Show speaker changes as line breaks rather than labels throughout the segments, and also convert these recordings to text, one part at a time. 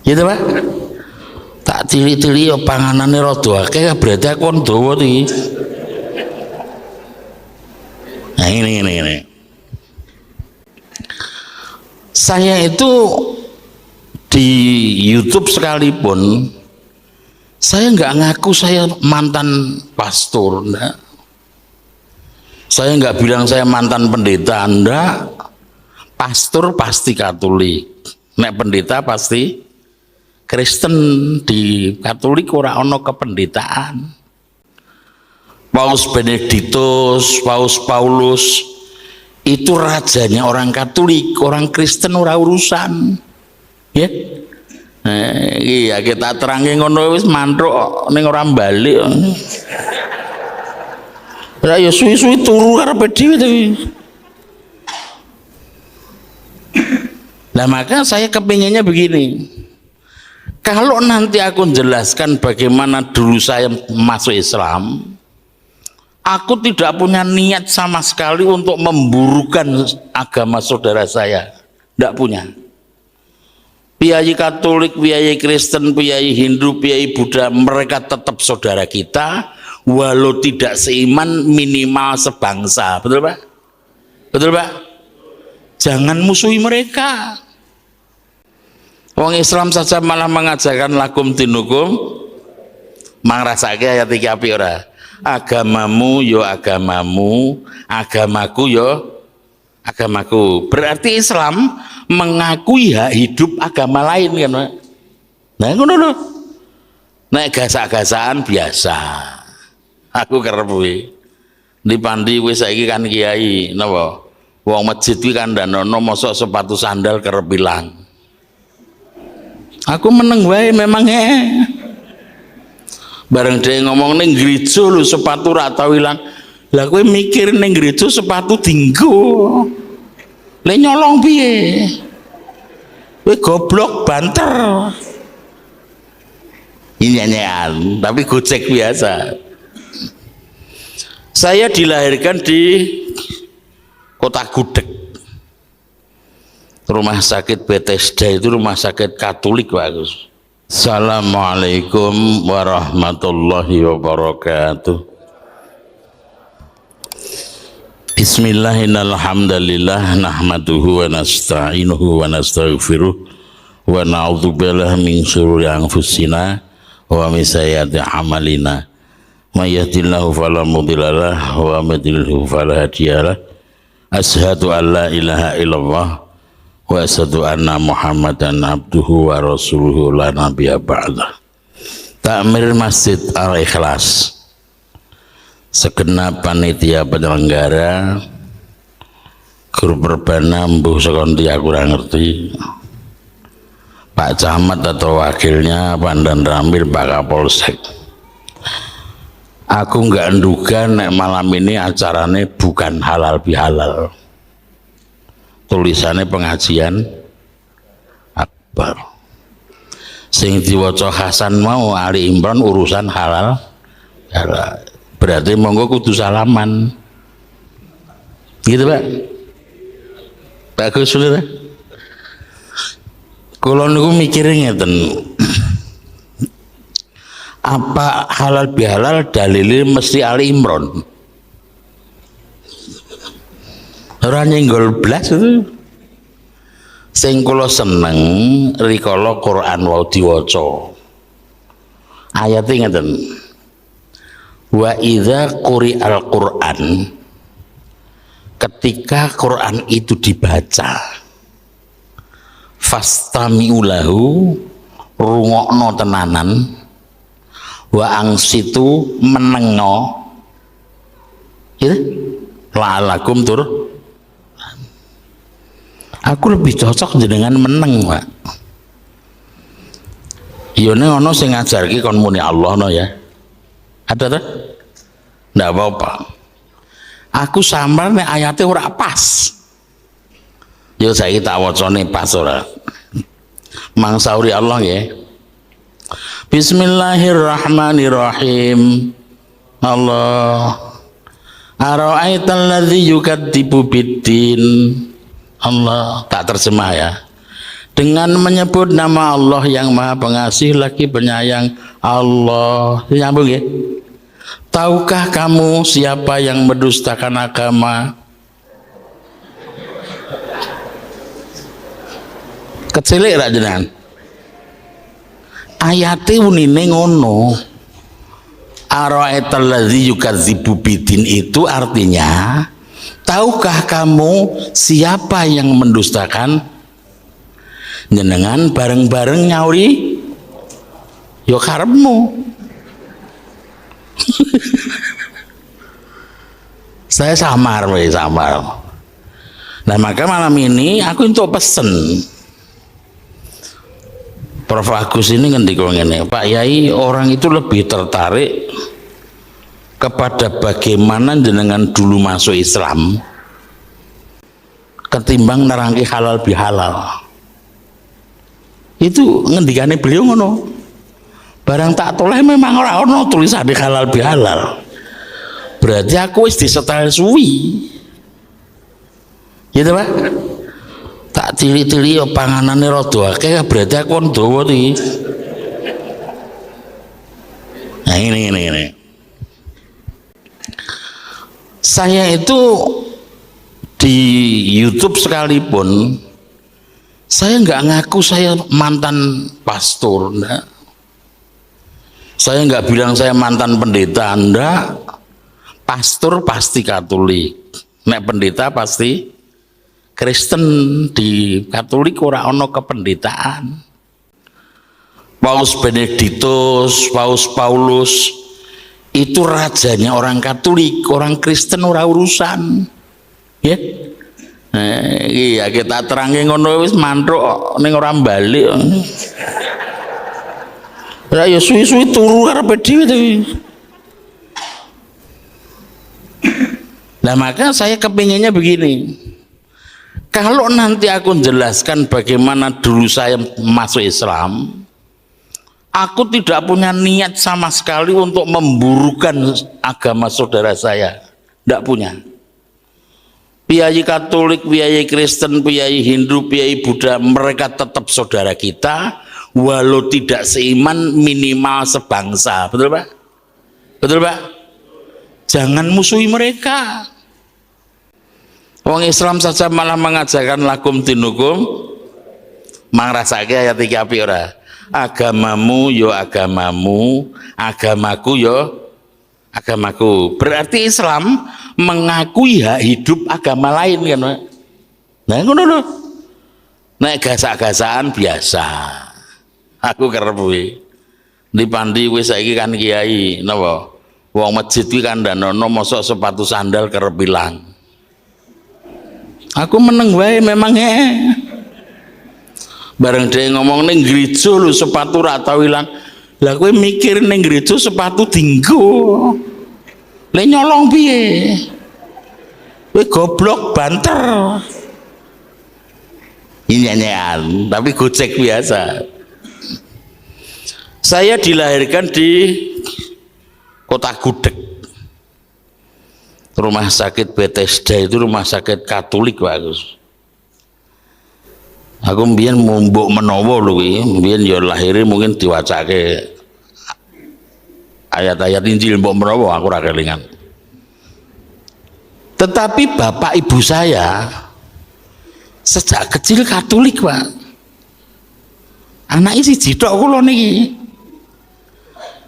Gitu Pak. Tak tili-tili ya panganane rada akeh berarti aku ndawa iki. Nah ini. Saya itu di YouTube sekalipun saya nggak ngaku saya mantan pastor, enggak. Saya nggak bilang saya mantan pendeta, enggak. Pastor pasti Katolik, nek pendeta pasti Kristen. Di Katolik ora ono kependetaan. Paus Benediktus, Paus Paulus itu rajanya orang Katolik, orang Kristen ora urusan. Ya. Iya kita terangin ngono wis mantruk ning ora balik. Lah ya suwi-suwi turu karepe dhewe to. Nah maka saya kepinginnya begini. Kalau nanti aku jelaskan bagaimana dulu saya masuk Islam, aku tidak punya niat sama sekali untuk memburukan agama saudara saya. Tidak punya. Piai Katolik, piai Kristen, piai Hindu, piai Buddha, mereka tetap saudara kita, walau tidak seiman minimal sebangsa. Betul Pak? Betul Pak? Jangan musuhi mereka. Wong Islam saja malah mengajarkan lakum dinukum, mangrasake ayat iki api ora. Agamamu yo agamamu, agamaku yo agamaku. Berarti Islam mengakui hak hidup agama lain kan, Pak? Nah ngono lho. Nek gasak-gasakan biasa. Aku kerep kuwi. Di Pandi wis saiki kan kiai napa? Wong masjid kuwi kandhanono mosok sepatu sandal kerep ilang. Aku meneng wae memang bareng dia ngomong ning gereja lho sepatu ra tau ilang. Lah kowe mikir ning gereja sepatu dinggo. Le nyolong piye? Kowe goblok banter. Ini nyanyian, tapi gocek biasa. Saya dilahirkan di Kota Gudeg. Rumah sakit Bethesda itu rumah sakit Katolik bagus. Assalamualaikum warahmatullahi wabarakatuh. Bismillahirrahmanirrahim. Nahmaduhu wa nasta'inuhu wa nastaghfiruh wa na'udzubillahi min syururi anfusina wa min sayyiati a'malina. May yahdihillahu fala mudilla lahu wa may yudlil fala hadiya lahu. Asyhadu an la ilaha illallah wa asyhadu anna Muhammadan abduhu wa rasuluhu la nabiyya ba'dah. Takmir Masjid Al-Ikhlas, segenap panitia penyelenggara, guru perbana mbuh sekondi aku ora ngerti, Pak Camat atau wakilnya, Pandan Ramil, Pak Kapolsek. Aku nggak nduga nek malam ini acarane bukan halal bihalal. Tulisannya pengajian akbar. Sing diwaca Hasan mau Ali Imran urusan halal. Berarti monggo kudu salaman. Gitu Pak. Bagus sudah. Kalau niku mikirnya ngeten. Apa halal bihalal dalilnya mesti Ali Imran? Ora nyenggol blas itu. Sing kula seneng rikala Quran wau diwaca. Ayate ngeten. Wa idza quri'al Quran, ketika Quran itu dibaca, fastami'u lahu, rungokno tenanan, wa angsitu menengo, gitu, la'alakum tur. Aku lebih cocok dengan meneng, Pak. Yone ono sing ngajarke kon muni Allah no ya. Ada tuh? Nggak apa-apa. Aku samar nek ayatnya ora pas. Yo saiki tak wacane pas ora. Mangsauri Allah ya. Bismillahirrahmanirrahim. Allah. Ara'aital ladzi yukadzibu biddin. Allah, tak terjemah ya. dengan menyebut nama Allah yang Maha Pengasih lagi Penyayang. Allah, nyambung ya. Tahukah kamu siapa yang mendustakan agama? Kecilik ra jenengan. Ayate unine ngono. Ara'aital ladzi yukadzibu bidin itu artinya, tahukah kamu siapa yang mendustakan? Jenengan bareng-bareng nyauri yo karepmu. Saya samar. Nah maka malam ini aku untuk pesen Prof. Agus ini ngendika ngene, Pak Yai, orang itu lebih tertarik kepada bagaimana jenengan dulu masuk Islam ketimbang nerangke halal bihalal. Itu ngendikane beliau ngono. Barang tak toleh memang ora ono tulisane halal bihalal. Berarti aku wis disetel suwi. Gitu Pak. Tak tili-tili yo panganane rada akeh berarti aku kon dawa iki. Nah ini. Saya itu di YouTube sekalipun saya nggak ngaku saya mantan pastor, enggak. Saya nggak bilang saya mantan pendeta, enggak. Pastor pasti Katolik, nek pendeta pasti Kristen. Di Katolik ora ono kependetaan. Paus Benediktus, Paus Paulus itu rajanya orang Katolik, orang Kristen ora urusan. Ya. Iya kita terangin ngono wis mantruk ning ora balik. Lah ya suwi-suwi turu karepe dhewe to. Nah maka saya kepinginnya begini. Kalau nanti aku jelaskan bagaimana dulu saya masuk Islam, aku tidak punya niat sama sekali untuk memburukan agama saudara saya. Tidak punya. Piyayi Katolik, piyayi Kristen, piyayi Hindu, piyayi Buddha, mereka tetap saudara kita, walau tidak seiman minimal sebangsa. Betul Pak? Betul Pak? Jangan musuhi mereka. Wong Islam saja malah mengajarkan lakum dinukum, mangrasake ayat 3 api ora. Agamamu yo agamamu, agamaku yo agamaku. Berarti Islam mengakui hak hidup agama lain kan. Nah ngono lho. Nek gasak-gasakan biasa. Aku kerep kuwi. Di Pandi kuwi saiki kan kiai napa? Wong masjid kuwi kandhanono mosok sepatu sandal kerep ilang. Aku meneng wae memang bareng dia ngomong ning gereja lho sepatu ra tau ilang. Lah kowe mikir ning gereja sepatu dinggo. Le nyolong piye? Kowe goblok banter. Nyanyian, tapi gocek biasa. Saya dilahirkan di Kota Gudeg. Rumah sakit Bethesda itu rumah sakit Katolik Pak Agus. Aku mbiyen mbok menawa lho kuwi, mbiyen ya lahire mungkin diwacake ayat-ayat Injil mbok menawa aku ora kelingan. Tetapi bapak ibu saya sejak kecil Katolik Pak. Anake siji tok kula niki.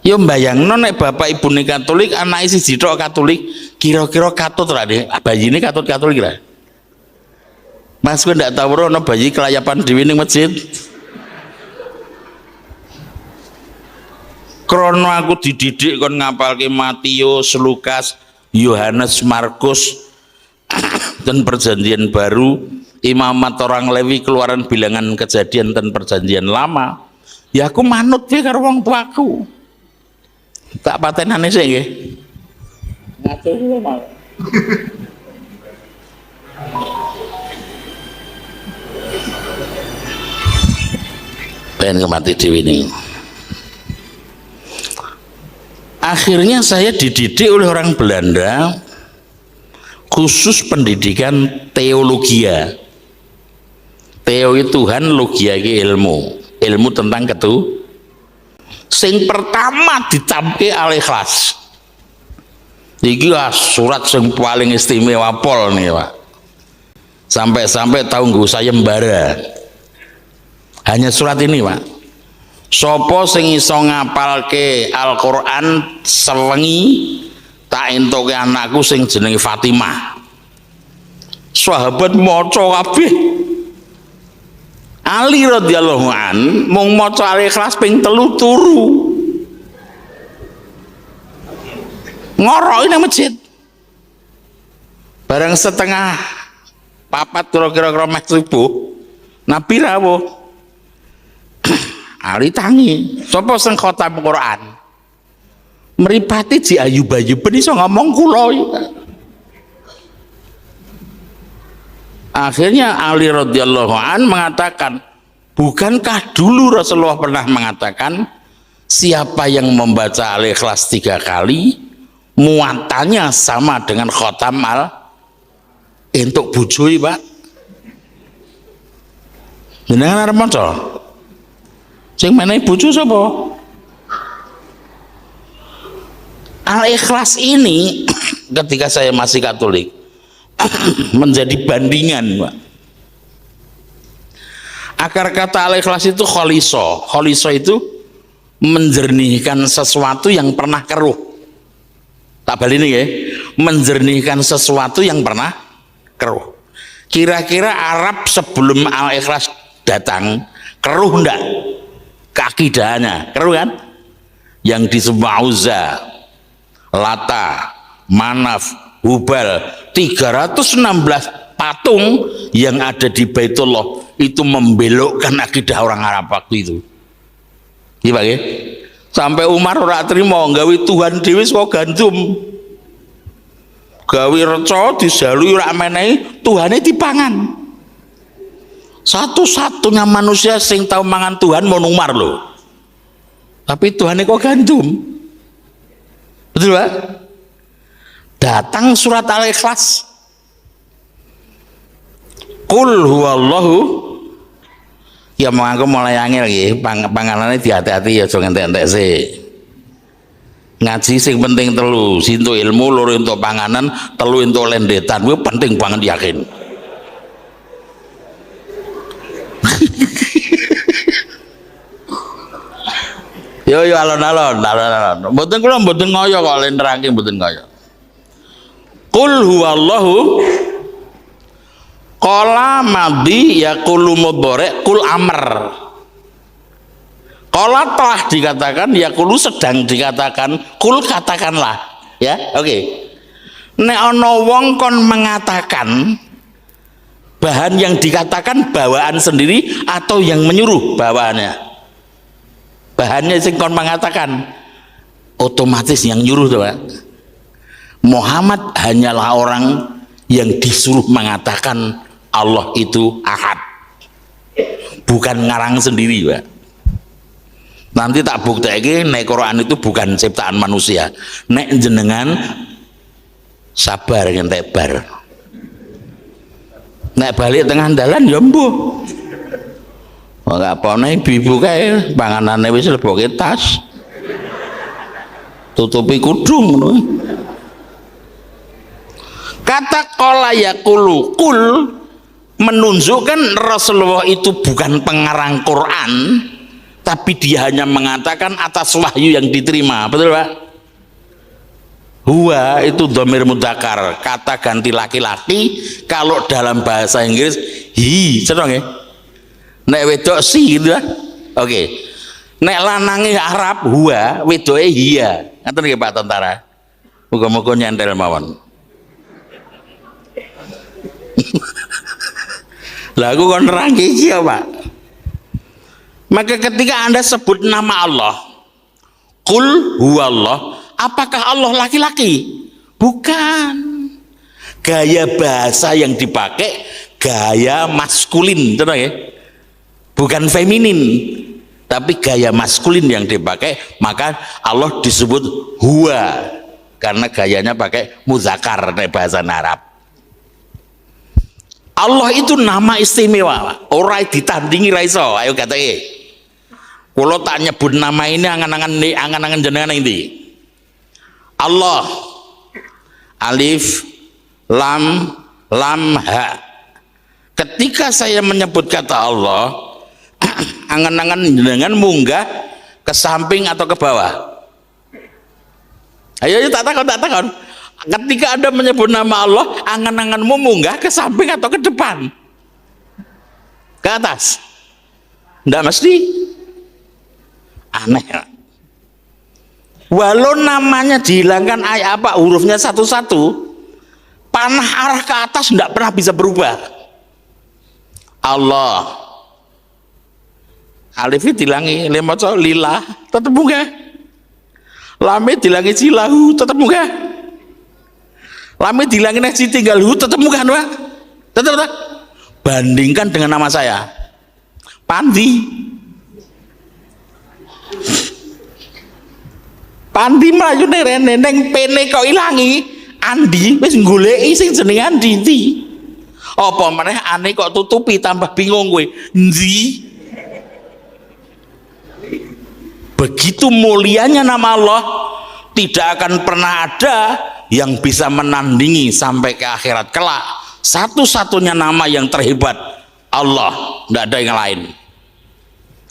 Ya mbayangno nek bapak ibune Katolik, anake siji tok Katolik, kira-kira katut ra Dik? Bayine katut Katolik ra? Mas kowe ndak tau ora ana bayi kelayapan dhewe ning masjid? Krono aku dididik kon ngapalke Matius, Lukas, Yohanes, Markus dan Perjanjian Baru, Imamat orang Lewi, Keluaran, Bilangan, Kejadian dan Perjanjian Lama. Ya aku manut wae karo wong tuaku. Tak patenane sik nggih. Ngatur kuwi mau. Pengen mati dewi ini. Akhirnya saya dididik oleh orang Belanda khusus pendidikan teologia. teori Tuhan logiake ilmu tentang sing pertama dicamke Al-Ikhlas. Iki surat sing paling istimewa pol nih Pak, sampai tahu nggak usah sayembara, hanya surat ini Pak. Sopo sing iso ngapalke Al-Quran sewengi tak entuke anakku sing jenenge Fatimah. Sahabat maca kabeh. Ali radhiyallahu an mung maca Al-Ikhlas ping 3 turu. Ngoroki nang masjid. Barang setengah papat kira-kira meh subuh. Nabi rawuh. Ali tangi, sapa sing khotam Quran? Mripate ji ayub-ayub ben iso ngomong kula. Akhirnya Ali radhiyallahu an mengatakan, bukankah dulu Rasulullah pernah mengatakan siapa yang membaca Al-Ikhlas 3 kali muatannya sama dengan khotam untuk bujui Pak. Jenengan arep maca? Sing menehi bojo sapa? Al-Ikhlas ini ketika saya masih Katolik menjadi bandingan Pak. Akar kata Al-Ikhlas itu kholiso. Kholiso itu menjernihkan sesuatu yang pernah keruh. Tak balik ini ya, menjernihkan sesuatu yang pernah keruh. Kira-kira Arab sebelum Al-Ikhlas datang keruh enggak? Keakidahannya keruh kan? Yang disebut Uzza, Lata, Manaf, Hubal, 316 patung yang ada di Baitullah itu membelokkan akidah orang Arab waktu itu. Iya Pak ya? Sampai Umar ora trimo gawe Tuhan dhewe kok gandum. Gawe reca dijalui ora menehi Tuhane dipangan. Satu-satunya manusia sing tahu mangan Tuhan mau Umar loh. Tapi Tuhane kok gandum. Betul Pak? Datang surat Al-Ikhlas. Qul huwallahu. Ya mangko mulai angel nggih, panganane dihati-hati ya aja ngentek-entek sih. Ngaji sing penting 3, sintu ilmu, 2 entuk panganan, 3 entuk lendetan. Kuwi penting banget yakin. Yo alon-alon. Mboten kula mboten ngoyo kok len nerangke mboten ngoyo. Qul huwallahu Qala madhi yaqulu mudhari kul amr. Qala telah dikatakan, yaqulu sedang dikatakan, kul katakanlah. Ya, oke. Nek ana wong kon mengatakan, bahan yang dikatakan bawaan sendiri atau yang menyuruh bawaannya. Bahannya sing kon mengatakan otomatis yang nyuruh tuh Pak. Muhammad hanyalah orang yang disuruh mengatakan Allah itu ahad, bukan ngarang sendiri Pak. Nanti tak buktikan nek Quran itu bukan ciptaan manusia. Nek jenengan sabar ngentek bar, nek balik tengah dalan ya mbuh. Ora apa-apa ibu kae panganane wis leboke tas, tutupi kudung ngono. Kata qala yaqulu kul menunjukkan Rasulullah itu bukan pengarang Quran, tapi dia hanya mengatakan atas wahyu yang diterima. Betul Pak? Huwa itu dhamir mudzakkar, kata ganti laki-laki. Kalau dalam bahasa Inggris hi, sedang ya. Nek wedok si gitu ya. Oke. Nek lanange Arab huwa, wedoke hiya. Ngoten nggih Pak Tentara. Muga-muga nyantel mawon. Lah aku kon nerangke iki ya Pak. Maka ketika Anda sebut nama Allah, Qul huwallah, apakah Allah laki-laki? Bukan. Gaya bahasa yang dipakai gaya maskulin, betul ya? Bukan feminin, tapi gaya maskulin yang dipakai, maka Allah disebut huwa karena gayanya pakai muzakkar nek bahasa Arab. Allah itu nama istimewa, ora ditandingi ra iso. Ayo katanya, kalau tak nyebut nama ini angan-angan jenengan ini. Allah, alif, lam, ha. Ketika saya menyebut kata Allah, angan-angan jenengan munggah ke samping atau ke bawah. Ayo tak takon. Ketika Anda menyebut nama Allah, angan-anganmu munggah ke samping atau ke depan? Ke atas? Tidak mesti. Aneh. Walau namanya dihilangkan apa hurufnya satu-satu, panah arah ke atas tidak pernah bisa berubah. Allah. Alifnya dilangi, lemoco lillah, tetap munggah. Lamnya dilangi silahu, tetap munggah. Lama dilangin aja tinggal tetap muka Pak. Tetap. Bandingkan dengan nama saya. Pandi melayu neng pene kau ilangi Andi wis goleki sing jeneng Andi ndi. Apa meneh aneh kok tutupi tambah bingung kowe. Ndi? Begitu mulianya nama Allah, tidak akan pernah ada yang bisa menandingi sampai ke akhirat kelak. Satu-satunya nama yang terhebat Allah, tidak ada yang lain.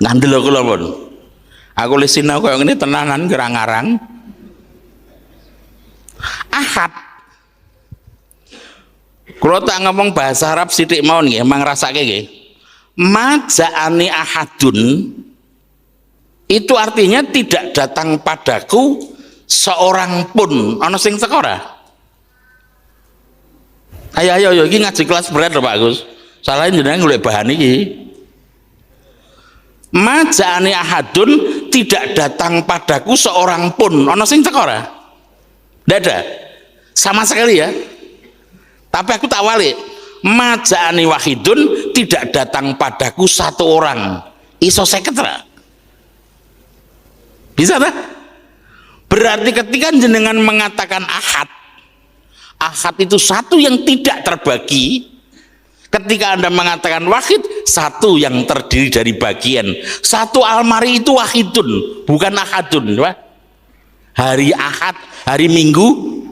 Ngandel aku pun. Aku lisin aku yang ini tenanan gerang-garang. Ahad. Kalau tak ngomong bahasa Arab sidik mau nih, emang rasa kayak maja'ani ahadun itu artinya tidak datang padaku seorang pun. Ono sing teko ora? Ayo iki ngaji kelas berat lho Pak Agus. Salahin jenengan golek bahan iki. Maja'ani ahadun, tidak datang padaku seorang pun. Ono sing teko ora? Ndak ada. Sama sekali ya. Tapi aku tak walik. Maja'ani wahidun, tidak datang padaku satu orang. Iso seket ora? Bisa tak? Berarti ketika jenengan mengatakan ahad itu satu yang tidak terbagi. Ketika Anda mengatakan wahid, satu yang terdiri dari bagian. Satu almari itu wahidun, bukan ahadun. Hari ahad, hari minggu,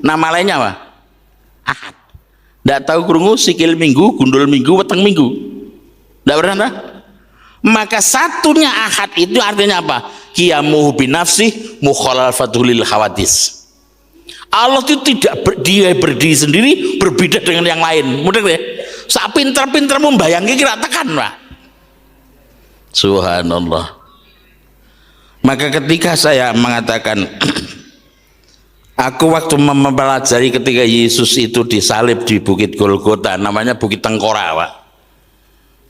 nama lainnya apa? Ahad. Tidak tahu krungu sikil minggu, gundul minggu, weteng minggu. Tidak pernah? Maka satunya ahad itu artinya apa? Qiyamuhu binafsih mukhalafatul lil hawadis. Allah itu tidak dia berdiri sendiri, berbeda dengan yang lain. Mudah ya? Sak pinter-pinter membayangkan kira tekan Pak. Subhanallah. Maka ketika saya mengatakan aku waktu mempelajari ketika Yesus itu disalib di Bukit Golgota, namanya Bukit Tengkorak Pak.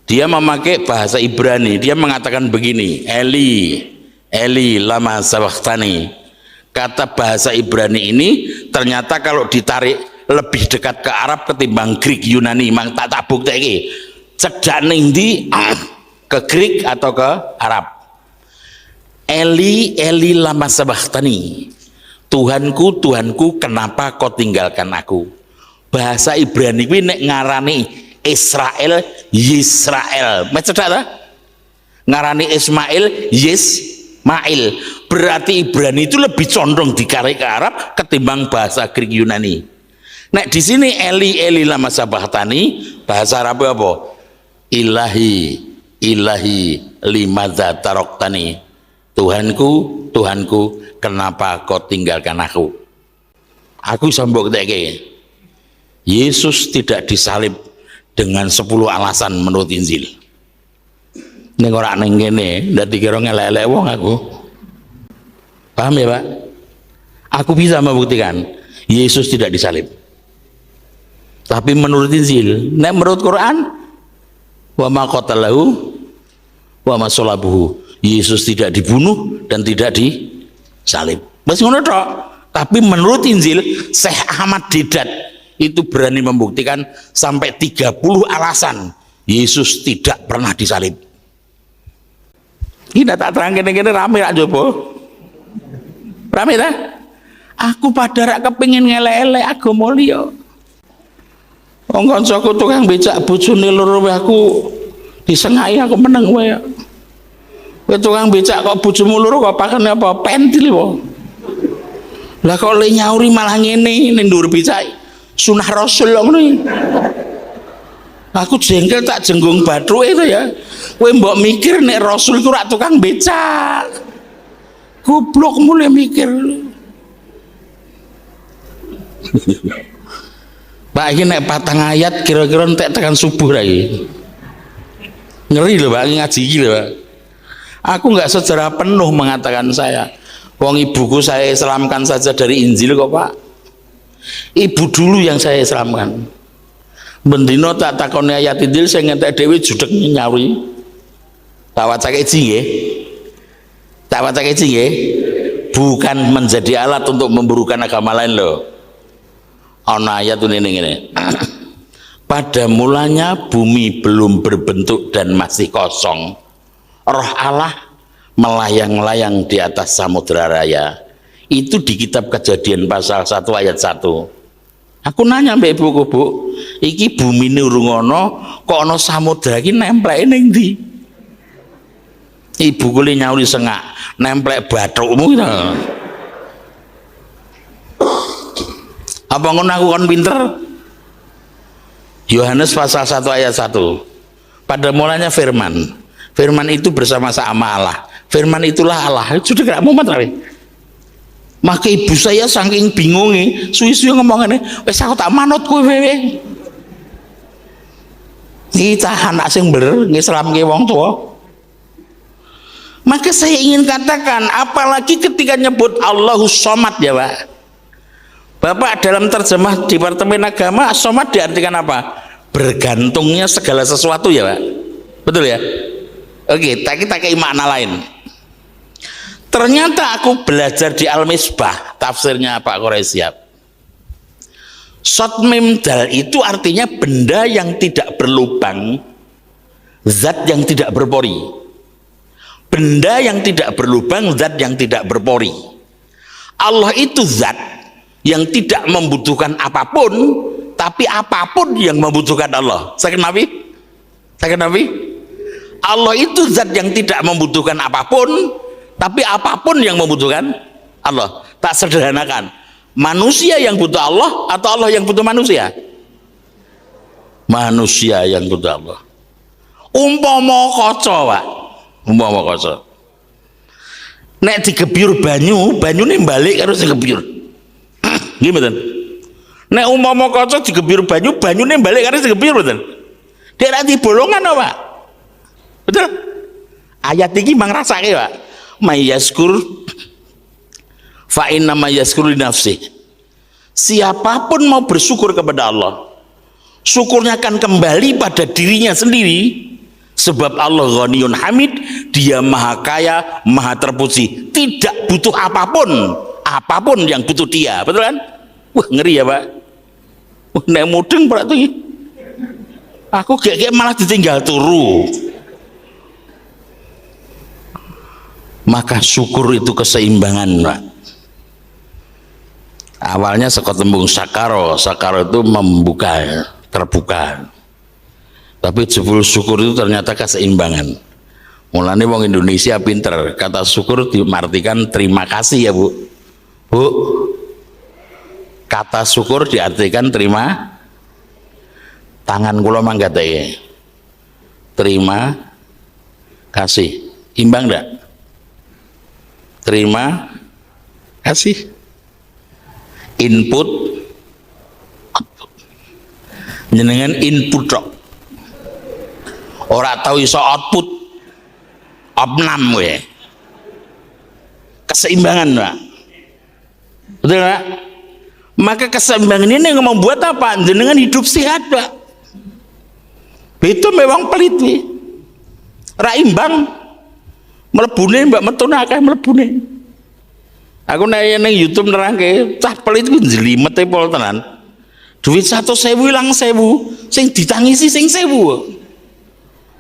Dia memakai bahasa Ibrani, dia mengatakan begini, Eli lama sabachthani. Kata bahasa Ibrani ini ternyata kalau ditarik lebih dekat ke Arab ketimbang Greek Yunani. Mang tak bukti iki cedak ning ndi ke Greek atau ke Arab. Eli lama sabachthani. Tuhanku, Tuhanku, kenapa kau tinggalkan aku? Bahasa Ibrani kuwi nek ngarani Israel, Yisrael. Macedak ta? Ngarani Ismail, Yismail. Berarti Ibrani itu lebih condong dikarik ke Arab ketimbang bahasa Greek Yunani. Nek di sini Eli lama sabachthani, bahasa Arab apa? Ilahi limadza taraktani. Tuhanku, kenapa kau tinggalkan aku? Aku sambung keteke. Yesus tidak disalib dengan 10 alasan menurut Injil. Ning ora ning kene, ndak dikira ngelek-elek wong aku. Paham ya, Pak? Aku bisa membuktikan Yesus tidak disalib. Tapi menurut Injil, nek menurut Quran, wa ma qatalahu wa ma salabuhu. Yesus tidak dibunuh dan tidak disalib. Masih ngono tok. Tapi menurut Injil, Syekh Ahmad Deedat itu berani membuktikan sampai 30 alasan Yesus tidak pernah disalib. Ini tak terang kene-kene rame rak jopo. Rame ta? Aku pada rak kepengin ngelek-elek agama liya. Wong kancaku tukang becak bojone loro wae aku disengai aku meneng wae. Kowe tukang becak kok bojomu loro kok pakane apa? Pentil wae. Lah kok le nyauri malah ngene ning dhuwur becak. Sunah Rasul ngono iki. Aku jengkel tak jenggung bathuke to ya. Kowe mbok mikir nek Rasul iku rak tukang becak. Goblok mulai mikir. Pak iki nek patang ayat kira-kira entek tekan subuh ra iki. Ngeri lho Pak ngaji iki lho Pak. Aku enggak secara penuh mengatakan saya. Wong ibuku saya Islamkan saja dari Injil kok Pak. Ibu dulu yang saya Islamkan. Bendino tak takoni ayat Injil saya ngentek dhewe judeg nyauri. Tak wacake iki nggih. Tak wacake iki nggih. Bukan menjadi alat untuk memburukan agama lain loh. Ana ayat ini. Pada mulanya bumi belum berbentuk dan masih kosong. Roh Allah melayang-layang di atas samudra raya. Itu di kitab Kejadian pasal 1 ayat 1. Aku nanya mbak ibuku, Bu, iki bumi ini urung ono, kok ono samudra iki nemplek ning ndi? Ibuku li nyauri sengak, nemplek bathukmu gitu. Apa ngono aku kon pinter? Yohanes pasal 1 ayat 1. Pada mulanya firman. Firman itu bersama-sama Allah. Firman itulah Allah. Sudah gak mumet rawe. Maka ibu saya saking bingungnya, suwi-suwi ngomongane, wes aku tak manut kowe wewe. Iki cah anak sing bener ngislamke wong tua. Maka saya ingin katakan, apalagi ketika nyebut Allahus Somad ya Pak. Bapak dalam terjemah Departemen Agama, Somad diartikan apa? Bergantungnya segala sesuatu ya Pak. Betul ya? Oke, kita ke makna lain. Ternyata aku belajar di Al-Misbah, tafsirnya Pak Quraisyab. Sot mim dal itu artinya benda yang tidak berlubang, zat yang tidak berpori. Benda yang tidak berlubang, zat yang tidak berpori. Allah itu zat yang tidak membutuhkan apapun, tapi apapun yang membutuhkan Allah. Saya Nabi? Allah itu zat yang tidak membutuhkan apapun, tapi apapun yang membutuhkan Allah. Tak sederhanakan, manusia yang butuh Allah atau Allah yang butuh manusia? Manusia yang butuh Allah. Umpama kaca Pak, umpama kaca nek digebyur banyu, banyune balik karo sing gebyur. Nggih mboten? Nek umpama kaca digebyur banyu, banyune balik karo sing gebyur mboten? Dek ra dibolongan Pak. Betul? Ayat iki mang rasake Pak. Mayaskur fa inna mayaskur li nafsi. Siapapun mau bersyukur kepada Allah, syukurnya akan kembali pada dirinya sendiri. Sebab Allah Ghaniyun Hamid, Dia maha kaya, maha terpuji, tidak butuh apapun yang butuh Dia. Betul kan? Wah ngeri ya Pak. Wah nek mudeng berarti aku kayak malah ditinggal turu. Maka syukur itu keseimbangan Pak. Awalnya saka tembung sakaro itu membuka, terbuka. Tapi jebul syukur itu ternyata keseimbangan. Mulane wong Indonesia pinter, kata syukur diartikan terima kasih ya Bu. Bu, kata syukur diartikan terima. Tangan kula manggatake. Terima kasih. Imbang enggak? Terima kasih. Input output. Jenengan input tok. Ora tahu iso output opnam we. Keseimbangan Pak. Betul Pak? Maka keseimbangan ini yang membuat apa? Jenengan hidup sehat Pak. Itu memang pelit we. Ra imbang. Melebune mbak metune akeh melebune. Aku nek ning YouTube nerangke, cah pelit ku njlimete pol tenan. Duit 100.000 ilang 1.000, sing ditangisi sing 1.000.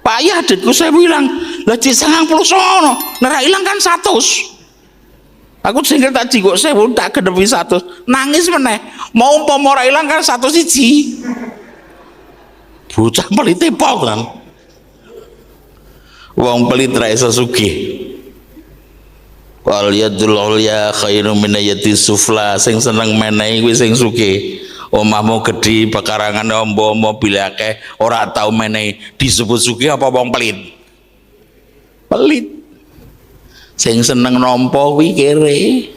Pak ya aditku 1.000 ilang. Lah di 90 sono, nek ilang kan 100. Aku singkel tak jikok 1.000 tak gedepi 100. Nangis meneh. Mau umpama ora ilang kan 101. bocah pelit pol kan. Wong pelit ra iso sugih. Wal yadul ulya khairum min yati sufla, sing seneng menehi kuwi sing sugih. Omahmu gedhi, pekarangan ombo mobil akeh, ora tau menehi, disebut sugih apa wong pelit? Pelit. Sing seneng nampa kuwi kere.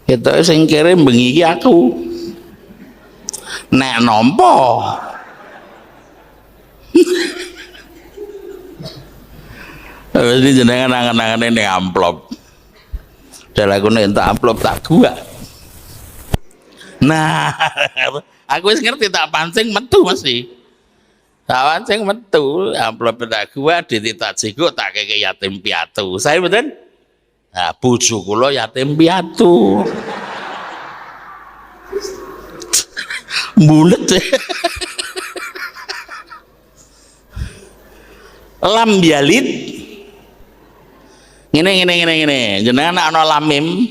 Ketoke sing kere bengi iki aku. Nek nampa ini jenengan angan-angan ini amplop. Dan aku nentak amplop tak gua. Nah, aku wis ngerti tak pancing metu mesti. Tak pancing metu, amplop tak gua tak jigo tak keke yatim piatu. Saya betul? Nah, bojo kula yatim piatu. Bulet. Lam yalid. Ngene. Jenengan ana lamim.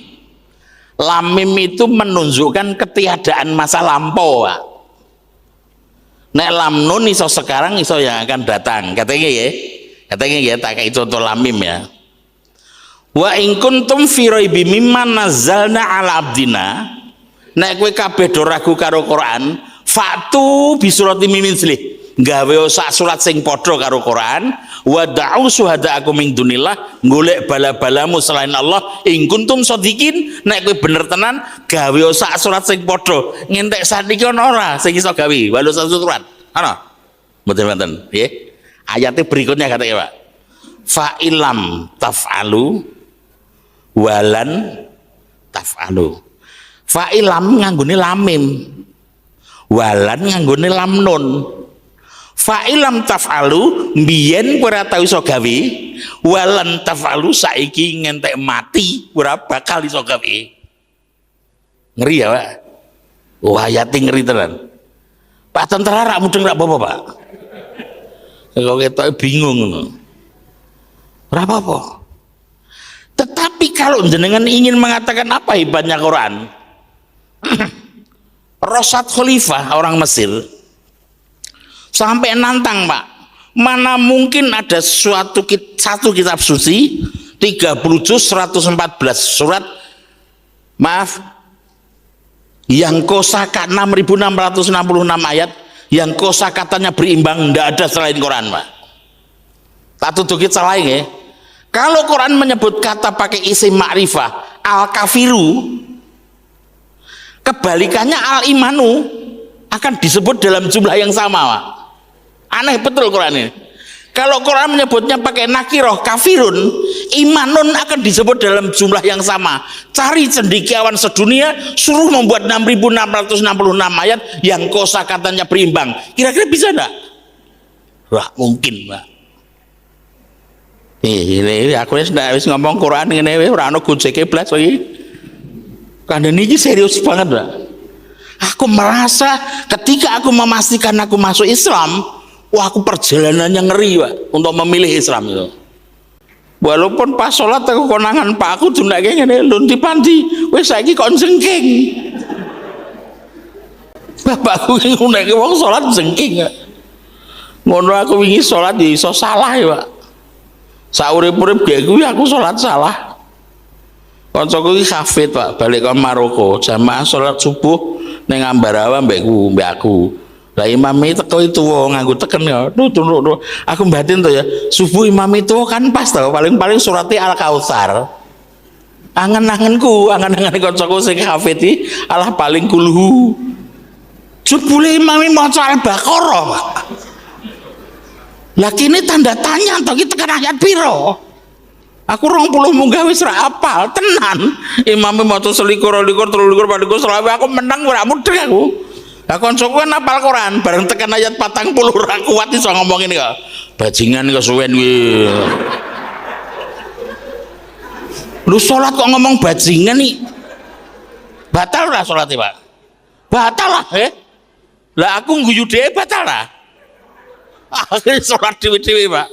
Lamim itu menunjukkan ketiadaan masa lampau, Pak. Nek lam nun iso sekarang, iso yang akan datang. Katanya ya, tak kayak contoh lamim ya. Wa in kuntum fi raibim mimma nazzalna ala abdina. Nek kowe kabeh do ragu karo Quran, fatu bi surati min mislih. Gawe sak surat sing padha karo Quran, wa da'u syuhada'akum min dunillah, golek bala-balamu selain Allah, in kuntum shadiqin, nek kowe bener tenan gawe sak surat sing padha. Ngentek saniki ana ora sing iso gawe walau satu surat. Ana? Mboten nggih. Ayatnya berikutnya katanya, Pak. Fa ilam taf'alu walan taf'alu. Fa ilam nganggone lamim. Walan nganggone lam nun. Fa'ilam taf'alu mbiyen ora tau iso gawe, walan taf'alu saiki ngentek mati ora bakal iso gawe. Ngeri ya, Pak. Wah, ayat ngeri tenan. Pak tentara rak mudeng rak apa, Pak? Kok ketok bingung ngono. Ora apa-apa. Tetapi kalau jenengan ingin mengatakan apa hebatnya Quran, Rashad Khalifah orang Mesir sampai nantang, Pak, mana mungkin ada satu kitab suci 30 juz 114 surat, maaf, yang kosakata 6666 ayat, yang kosakatanya berimbang, tidak ada selain Quran, Pak. Tak tutup salah ya. Kalau Quran menyebut kata pakai isim ma'rifah al-kafiru, kebalikannya al-imanu akan disebut dalam jumlah yang sama, Pak. Aneh betul Quran ini. Kalau Quran menyebutnya pakai nakiroh kafirun, imanun akan disebut dalam jumlah yang sama. Cari cendekiawan sedunia, suruh membuat 6666 ayat yang kosakatanya berimbang. Kira-kira bisa enggak? Wah, mungkin, Pak. Ini aku wis ngomong Quran ngene ora ono gojeke blas iki. Kandhane iki serius banget, Pak. Aku merasa ketika aku memastikan aku masuk Islam, wah, aku perjalanannya ngeri, Pak, untuk memilih Islam itu. Walaupun pas sholat aku konangan Pak aku tuh kayak gini, lun di panti, wes saiki kon jengking. Bapakku yang ngundang wong sholat jengking. Ngono aku wingi sholat ya iso salah ya, Pak. Saurip-urip kayak gue aku sholat salah. Kancaku iki hafid, Pak, balik ke Maroko, jamaah sholat subuh ning Ambarawa mbek aku. Lah imam itu nganggo teken ya. Tuh. Aku batin tuh ya. Subuh imam itu kan pas tau paling-paling suratnya Al-Kautsar. Angen-angen kancaku sing hafid iki alah paling kulhu. Jebule imam maca Al-Baqarah, Pak. Lah kene tanda tanya to iki tekan ayat piro? Aku 20 munggah wis ra apal tenan. Imam maca 21, 23, 24, aku menang ora mudeng aku. Lah kancaku kan hafal Quran, bareng tekan ayat 40 ora kuat iso ngomong ini kok. Bajingan kesuwen kuwi. Lu salat kok ngomong bajingan nih. Batal ora salate, Pak? Batal lah, Lah aku ngguyu dhewe batal lah. Akhire salat dhewe-dhewe, Pak.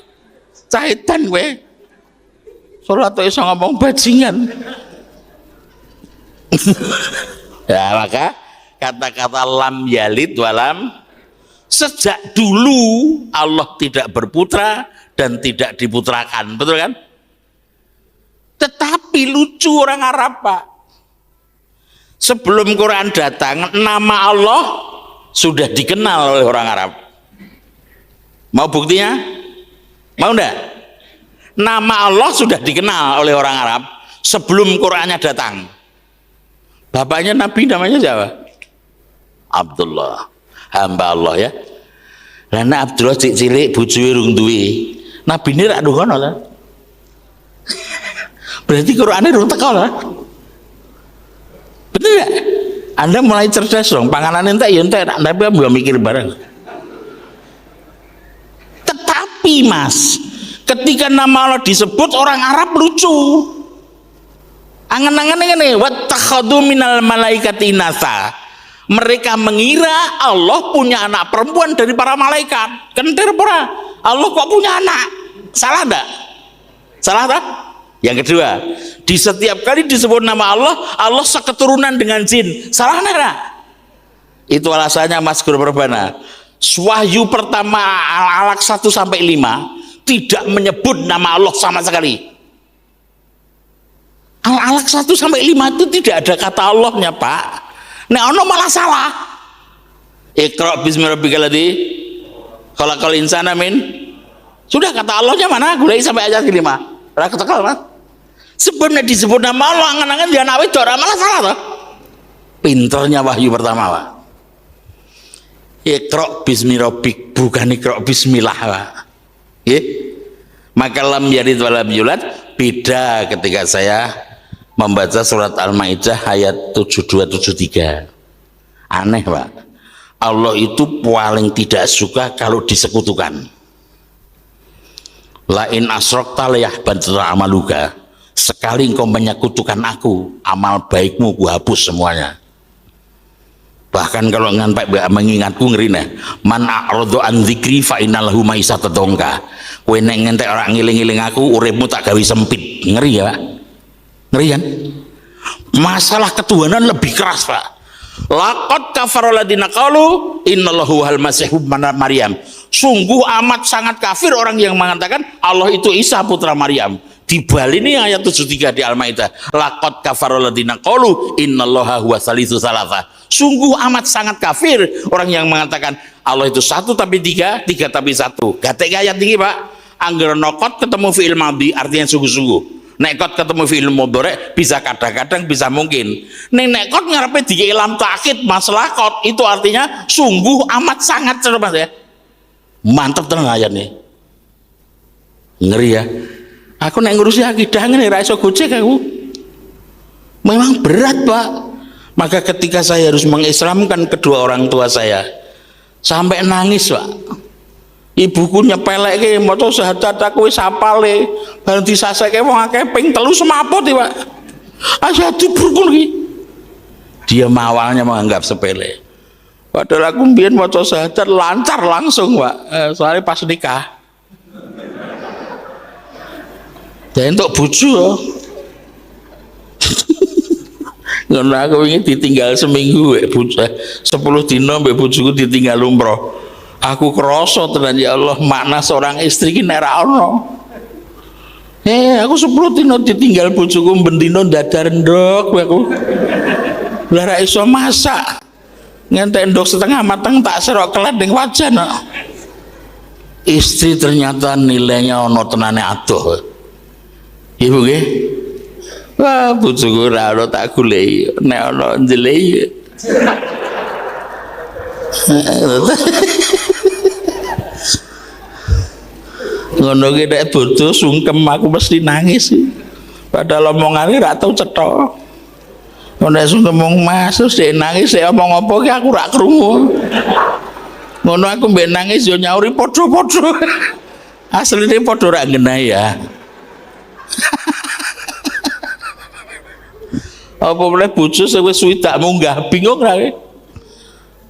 Cahitan kowe. Salat kok iso ngomong bajingan. Ya, maka kata-kata lam yalid walam Sejak dulu Allah tidak berputra dan tidak diputrakan, betul kan? Tetapi lucu orang Arab, Pak. Sebelum Quran datang, nama Allah sudah dikenal oleh orang Arab. Mau buktinya? Mau enggak? Nama Allah sudah dikenal oleh orang Arab sebelum Qurannya datang. Bapaknya Nabi namanya siapa? Abdullah, hamba Allah ya. Karena Abdullah cilik bojone rung duwe. Nabi ini rak ndukono lah. Berarti Qur'ane rung teko lah. Betul enggak? Anda mulai cerdas dong, panganan entek ya entek, tapi belum mikir bareng. Tetapi Mas, ketika nama Allah disebut orang Arab lucu. Angan-angan ini wattakhadhu minal malaikati inasa. Mereka mengira Allah punya anak perempuan dari para malaikat. Kentir pura. Allah kok punya anak? Salah enggak? Salah tak? Yang kedua, di setiap kali disebut nama Allah, Allah seketurunan dengan jin. Salah enggak? Itu alasannya Mas Guru Perbana. Wahyu pertama Al-Alaq 1 sampai 5 tidak menyebut nama Allah sama sekali. Al-Alaq 1 sampai 5 itu tidak ada kata Allahnya, Pak. Nek ono malah salah. Iqra bismi rabbikal ladzi khalaqal insana min. Sudah kata Allahnya mana? Gulai sampai ayat ke-5. Ora ketekal, Mas. Sebenarnya disebut nama Allah angan-angan dia nawe ora malah salah toh. Pinternya wahyu pertama, Pak. Iqra bismi rabbik, bukan Iqra bismillah, Pak. Nggih. Maka lam yalid wa lam yulad, beda ketika saya membaca surat Al-Maidah ayat 72-73. Aneh, Pak. Allah itu paling tidak suka kalau disekutukan. La in asrakta la yahbata amaluka. Sekali engkau menyekutukan aku, amal baikmu ku hapus semuanya. Bahkan kalau sampai mengingatku ngeri nah. Man a'radu an dzikri fa innalahu maisatan dongka. Kowe nek ngentek ora ngiling-eling aku, uripmu tak gawe sempit. Ngeri ya, Pak. Ngeri kan? Masalah ketuhanan lebih keras, Pak. Laqad kafara alladziina qalu innallahu huwal masih ibnu Maryam. Sungguh amat sangat kafir orang yang mengatakan Allah itu Isa putra Maryam. Di bal ini ayat 73 di Al-Maidah. Laqad kafara alladziina qalu innallaha huwa salisu salasa. Sungguh amat sangat kafir orang yang mengatakan Allah itu satu tapi tiga, tiga tapi satu. Gatek ayat ini, Pak. Angger nokot ketemu fi'il madhi artinya sungguh-sungguh. Nekot ketemu fi'il mudhari bisa kadang-kadang bisa mungkin. Nekot ngarepe diilam takhid masalah kot itu artinya sungguh amat sangat, Mas ya. Mantap tenan ayat nih. Ngeri ya. Aku nek ngurusi akidah ngene ra iso gojek aku. Memang berat, Pak. Maka ketika saya harus mengislamkan kedua orang tua saya sampai nangis, Pak. Ibuku nyepelekke maca syahadat aku wis hafale, bareng disaseke wong akeh ping 3 semaput iki, Pak. Asyhadu berkul iki. Dia awalnya menganggap sepele. Padahal aku mbiyen maca syahadat lancar langsung, Pak. Soalnya pas nikah. Dan untuk bojo. Ngono aku ingin ditinggal seminggu 10 dina mbek bojoku ditinggal umroh. Aku kerasa tenan ya Allah makna seorang istri ki nek ra ono. Aku 10 dina ditinggal bojoku bendino dadar ndok aku. Lah ra iso masak. Ngentek ndok setengah mateng tak serok kelet ning wajan kok. Istri ternyata nilainya ono tenane adoh. Ibu nggih. Wah, bojoku ora ono tak goleki, nek ono njeleki. Ngono ki nek bojo sungkem aku mesti nangis. Padahal omongane ra tau cetha. Nek sungkem wong Mas sik nangis sik omong apa ki aku ra krungu. Ngono aku mbek nangis yo nyauri padha-padha. Asline padha ra ngenah ya. Apa boleh bojo sing wis swidak munggah bingung ra kowe.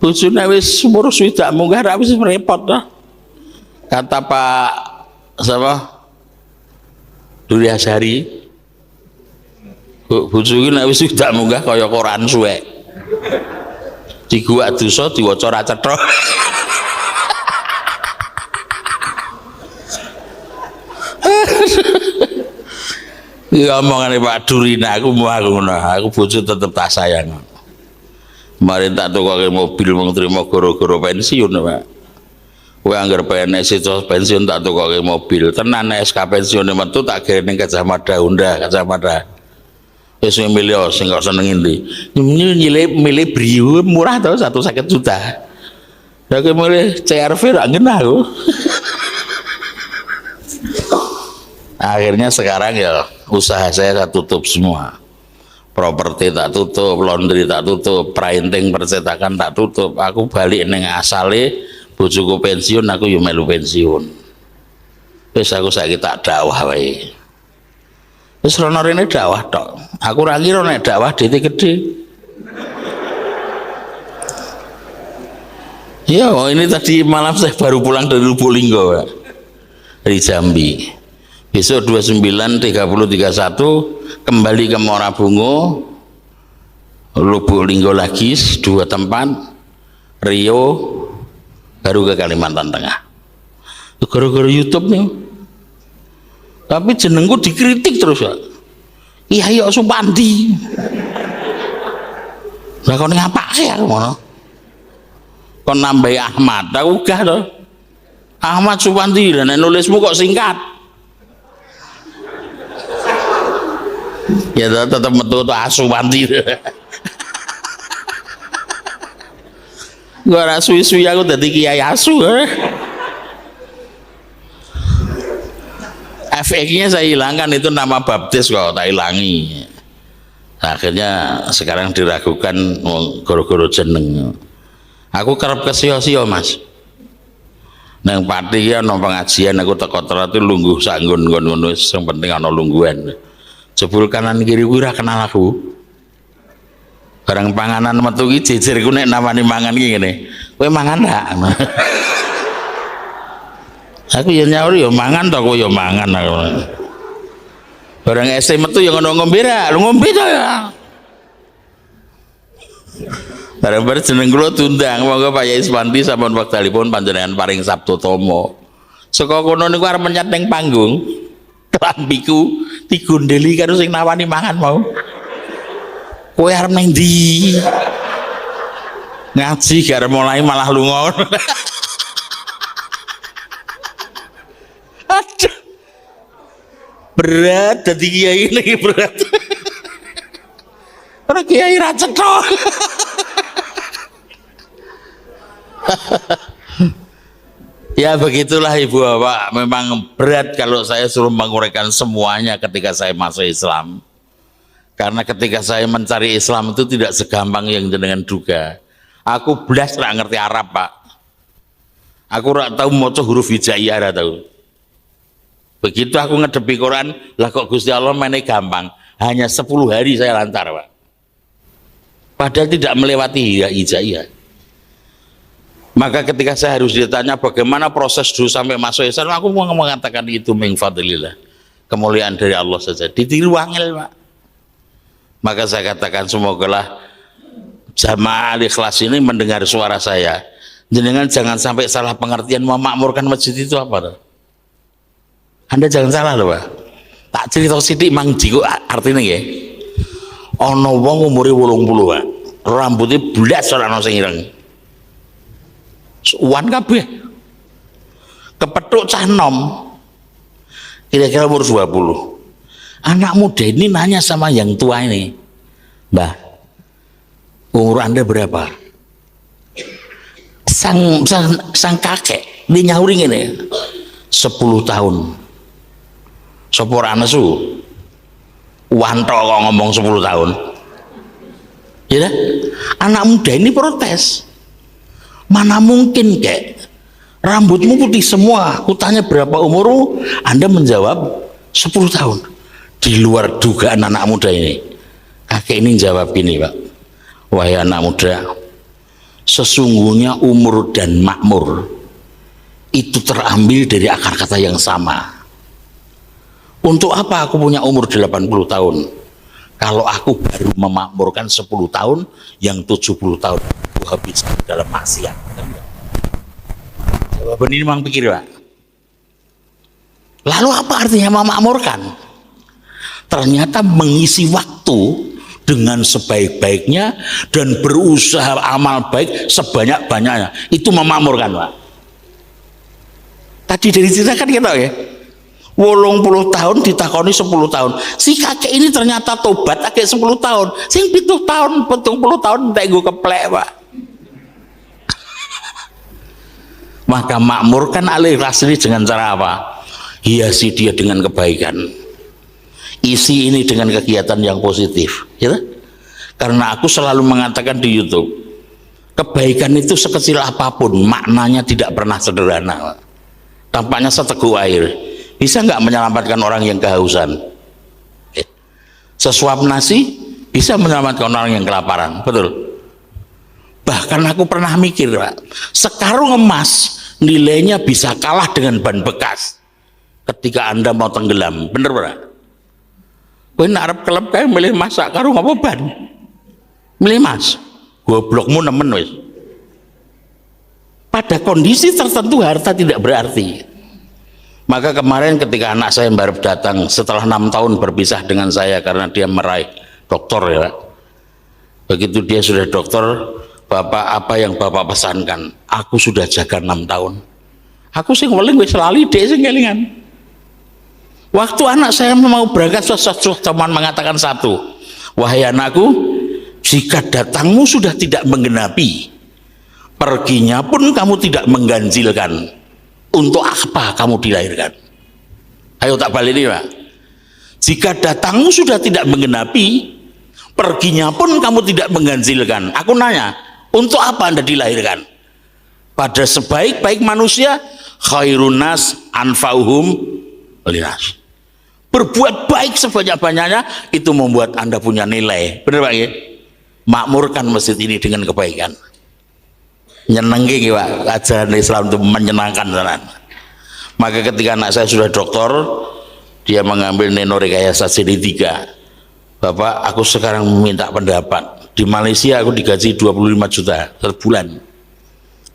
Bojone wis umur swidak munggah ra wis repot to. Kata Pak siapa? Duri Asari. Bojo iki nek wis swidak munggah kaya koran suwek. Diguwak dosa diwaca ra cetha. Iya omongane Pak Durina aku mau aku bojo tetep tak sayang. Kemarin tak tukoke mobil wong trimo gara-gara pensiun Pak. Kowe anggar PNS itu pensiun tak tukoke mobil. Tenan SK pensiune metu tak gawe ning Kacamata Honda, Kacamata. Wis milih sing kok seneng endi. Milih Brio murah to 150 juta. Ya kowe milih CR-V ra ngena aku. Akhirnya sekarang ya usaha saya tutup semua, properti tak tutup, laundry tak tutup, printing percetakan tak tutup. Aku balik neng asale, bojoku pensiun, aku yo melu pensiun. Terus aku saiki tak dakwah wae. Wis rono rene dakwah tok. Aku ra ngira nek dakwah dite gede. Ya, ini tadi malam saya baru pulang dari Lubulinggo, Pak. Dari Jambi. Besok 29, 30, 31 kembali ke Muara Bungo, Lubulinggo lagi 2 tempat, Rio, baru ke Kalimantan Tengah. Gara-gara YouTube nih. Tapi jenengku dikritik terus ya. Iya ya Supandi. Lah kok ngapake aku ngono? Kon nambahi Ahmad, aku gah to. Ahmad Supandi, dan nulismu kok singkat. Ya tetap metu to Asuwanti. Gua ora suwi-suwi aku dadi kiai asu. FX-nya saya hilangkan, itu nama baptis kok tak hilangi. Akhirnya sekarang diragukan goro-goro jeneng. Aku kerap kesio-sio Mas. Nang pati ya ana pengajian aku teko telat lungguh sanggon ngono sing penting ana lungguhan. Jebul kanan kiri kuwi ora kenal aku. Barang panganan metu ki jejerku nek namani mangan ki ngene. Kowe mangan ndak? Aku ya nyaur ya mangan to, kowe ya mangan aku. Barang es metu ya ngono ngombe ra, lu ngombe to ya. Barang-barang jeneng kula tundang, monggo Pak Yai Supandi sampun wektalipun panjenengan paring Sabtu Tomo. Saka kono niku arep menyat ning panggung. Klambiku digondeli karo sing nawani mangan mau. Kowe arep nang ndi? Ngaji gak mulai malah lunga. Aduh. Berat dadi kiai ini berat. Ora kiai ra cetha. Ya begitulah Ibu Bapak, memang berat kalau saya suruh menguraikan semuanya ketika saya masuk Islam. Karena ketika saya mencari Islam itu tidak segampang yang jenengan duga. Aku blas ra ngerti Arab, Pak. Aku ra tahu maca huruf hijaiyah ra tahu. Begitu aku ngedepi Quran, lah kok Gusti Allah mainnya gampang. Hanya 10 hari saya lancar, Pak. Padahal tidak melewati hijaiyah. Maka ketika saya harus ditanya bagaimana proses dulu sampai masuk Islam, aku mau mengatakan itu min fadlillah, kemuliaan dari Allah saja. Ditiru angel, Pak. Maka saya katakan semogalah jamaah ikhlas ini mendengar suara saya. Jenengan jangan sampai salah pengertian memakmurkan masjid itu apa tuh? Anda jangan salah loh, Pak. Tak cerita sithik mang jiku artinya ya. Ana wong umure 80, Pak. Rambutnya blas ora ana sing ireng. Wan kabeh. Kepethuk cah nom. Kira-kira umur 20. Anak muda ini nanya sama yang tua ini, "Mbah, umur Anda berapa?" Sang kakek ini nyauri ngene, 10 tahun. Sapa ora nesu? Wanto kok ngomong 10 tahun. Ya, anak muda ini protes. Mana mungkin kek, rambutmu putih semua, kutanya berapa umurmu, Anda menjawab 10 tahun. Di luar dugaan anak muda ini. Kakek ini jawab gini, Pak. Wahai anak muda, sesungguhnya umur dan makmur itu terambil dari akar kata yang sama. Untuk apa aku punya umur 80 tahun? Kalau aku baru memakmurkan 10 tahun, yang 70 tahun aku habiskan dalam maksiat. Jawaban ini memang pikir, Pak. Lalu apa artinya memakmurkan? ternyata mengisi waktu dengan sebaik-baiknya dan berusaha amal baik sebanyak-banyaknya itu memakmurkan, Pak. Tadi dari cerita kan kita ya 80 tahun ditakoni 10 tahun si kakek ini ternyata tobat kakek 10 tahun sing 7 tahun 70 tahun entek nggo keplek, Pak. Maka makmurkan al-ikhlas ini dengan cara apa? Hiasi dia dengan kebaikan, isi ini dengan kegiatan yang positif, ya. Karena aku selalu mengatakan di YouTube, kebaikan itu sekecil apapun maknanya tidak pernah sederhana. Tampaknya seteguk air bisa nggak menyelamatkan orang yang kehausan? Sesuap nasi bisa menyelamatkan orang yang kelaparan, betul. Bahkan aku pernah mikir, Pak, sekarung emas nilainya bisa kalah dengan ban bekas ketika Anda mau tenggelam, bener Pak? Kowe nek arep kelep kae milih masak karo apa ban? Milih mas. Goblokmu nemen wis. Pada kondisi tertentu harta tidak berarti. Maka kemarin ketika anak saya baru datang setelah 6 tahun berpisah dengan saya karena dia meraih doktor, ya. Begitu dia sudah doktor, Bapak, apa yang Bapak pesankan? Aku sudah jaga 6 tahun. Aku sing weling wis lali dhek sing kelingan. Waktu anak saya mau berangkat, teman mengatakan satu, wahai anakku, jika datangmu sudah tidak menggenapi, perginya pun kamu tidak mengganjilkan, untuk apa kamu dilahirkan? Ayo tak balik ini, Pak. Jika datangmu sudah tidak menggenapi, perginya pun kamu tidak mengganjilkan. Aku nanya, untuk apa Anda dilahirkan? Pada sebaik-baik manusia, khairun nas anfa'uhum linas. Berbuat baik sebanyak-banyaknya itu membuat Anda punya nilai, benar Pak ya? Makmurkan masjid ini dengan kebaikan, nyenengin Pak, ajaran Islam itu menyenangkan tenan. Maka ketika anak saya sudah doktor, dia mengambil nano rekayasa CD3. Bapak, aku sekarang meminta pendapat. Di Malaysia aku digaji 25 juta per bulan,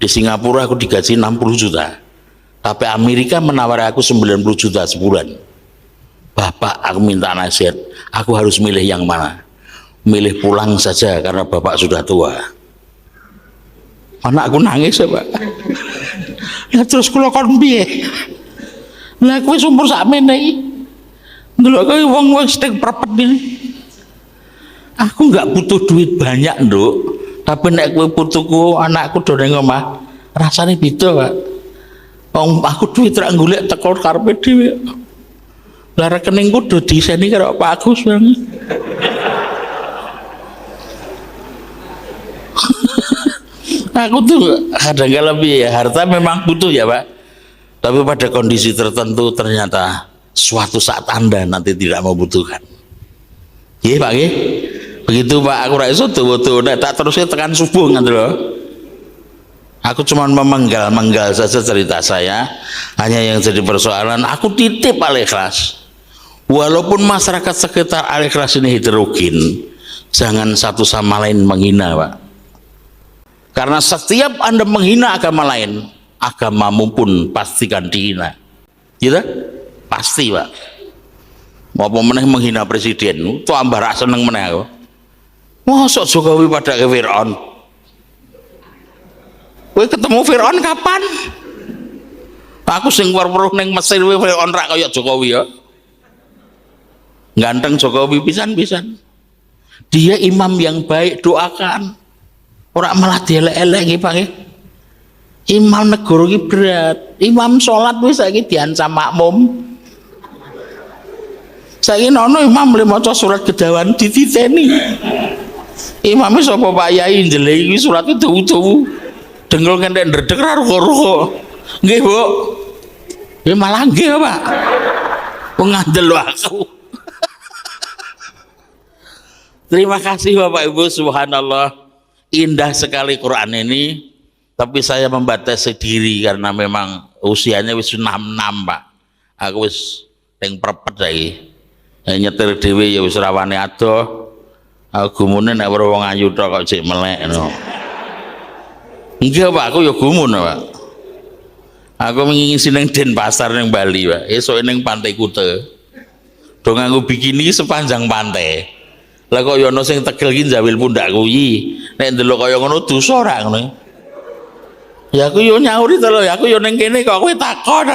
di Singapura aku digaji 60 juta, tapi Amerika menawari aku 90 juta sebulan. Bapak, aku minta nasihat, aku harus milih yang mana? Milih pulang saja karena Bapak sudah tua. Anak aku nangis ya Pak. Ya terus kula kon piye? Lah kowe umur sakmene iki. Ndelok kowe wong wis tek prepet iki. Aku enggak butuh duit banyak, Nduk. Tapi nek kowe putuku anakku do ning omah, rasane beda, Pak. Wong aku duit rak golek teko karepe dhewe. Lah rekeningku do diseni karo Pak Agus Bang. Aku tuh kadang-kadang lebih ya, harta memang butuh ya Pak, tapi pada kondisi tertentu ternyata suatu saat Anda nanti tidak membutuhkan. Iya Pak ya, begitu Pak. Aku raiso tuh tak terusnya tekan subuh nggak loh. Aku cuma memenggal saja cerita saya. Hanya yang jadi persoalan, aku titip al-ikhlas. Walaupun masyarakat sekitar al-ikhlas ini heterogen, jangan satu sama lain menghina Pak. Karena setiap Anda menghina agama lain, agamamu pun pastikan dihina. Gitu? Pasti Pak. Mau meneh menghina presiden, itu ambarak seneng meneh aku. Mosok Jokowi pada ke Fir'aun? Kowe ketemu Fir'aun kapan? Aku sing weruh ning Mesir kowe Fir'aun rak kaya Jokowi ya. Ganteng Jokowi pisan-pisan. Dia imam yang baik, doakan. Orang malah dielek-elek nggih Pak nggih. Imam negara iki berat. Imam salat wis saiki diancam makmum. Saiki ono imam le maca surat kedawan dititeni. Imame sapa Pak Yai njele iki surat itu dawu-dawu. Dengkul kentek ndredeg ra ruko-ruko. Nggih, Bu. Ya malah nggih, Pak. Wong ngandel aku. Terima kasih Bapak Ibu, subhanallah. Indah sekali Quran ini, tapi saya membatasi diri karena memang usianya wis 66 Pak. Aku wis yang prepet lagi. Nyetir dhewe ya wis rawane adoh. Aku gumune nek weruh wong ayu tok kok jek melek no. Enggak Pak, aku ya gumun Pak. Aku ngisi ning Denpasar ning Bali Pak. Esuk ning Pantai Kute. do nganggo bikini sepanjang pantai. Lah kok yo ono sing tegel ki njawil pundak kuwi. Nek ndelok kaya ngono dosa ora ngono. Ya aku yo nyauri to lho, aku yo ning kene kok kowe takon.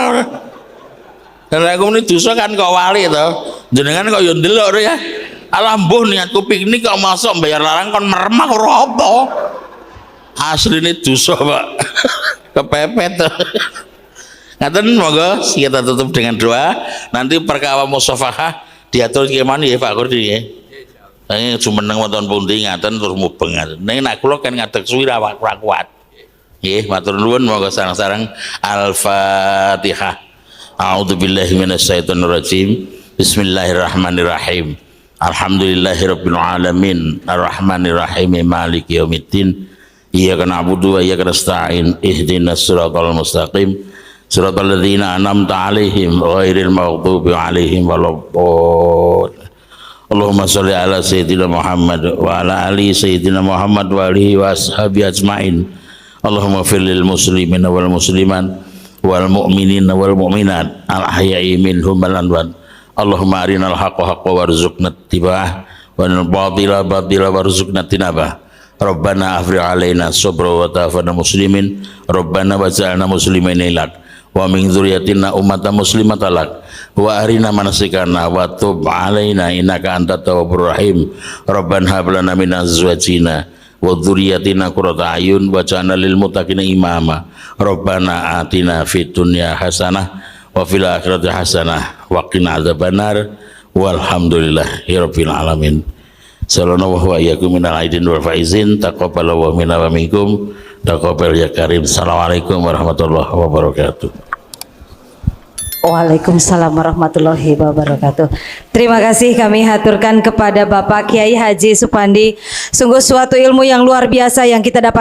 Lah aku muni dosa kan kok wali to. Jenengan kok yo ndelok ya. Alah mbuh niatku piknik kok masuk bayar larang kon meremah ora apa. Asline dosa, Pak. Kepepet. Ngaten monggo kita tutup dengan doa. Nanti perkara musafahah diatur gimana ya Pak Kurdi ya. Ini jumeneng wonten pundi ngaten terus mubeng ngaten. Ning nek kula kan ngadeg suwi ra kuat. Nggih, matur nuwun monggo sareng-sareng Al-Fatihah. A'udzubillahi minasyaitonir rajim. Bismillahirrahmanirrahim. Alhamdulillahirabbil alamin. Arrahmanir rahim. Maliki yaumiddin. Iyyaka na'budu wa iyyaka nasta'in. Ihdinas siratal mustaqim. Siratal ladzina an'amta 'alaihim ghairil maghdubi 'alaihim waladdallin. Allahumma sholli ala sayyidina Muhammad wa ala ali sayyidina Muhammad wa alihi wa ashabi ajmain. Allahumma fir lil muslimin wal musliman wal mu'minin wal mu'minat al ahya'i minhum wal amwat. Allahumma arinal haqqa haqqan warzuqna ittiba'ah wal batila batila warzuqna tinabah. Rabbana afrigh alaina sabra wa tawaffana muslimin. Rabbana waj'alna muslimin lak wa min dzurriyyatina ummatan muslimatan lak wa arina manasikana wa tub alaina innaka antat tawwabur rahim. Rabbana hab lana min azwajina wa dzurriyyatina qurrata ayun waj'alna lil muttaqina imama. Rabbana atina fid dunya hasanah wa fil akhirati hasanah wa qina adzabannar walhamdulillahi rabbil alamin. Sallallahu wa iyyakum minal aidin wal faizin. Taqabbalallahu minna wa minkum. Taqabbal ya karim. Assalamualaikum warahmatullahi wabarakatuh.
Waalaikumsalam warahmatullahi wabarakatuh. Terima kasih kami haturkan kepada Bapak Kiai Haji Supandi. Sungguh suatu ilmu yang luar biasa yang kita dapat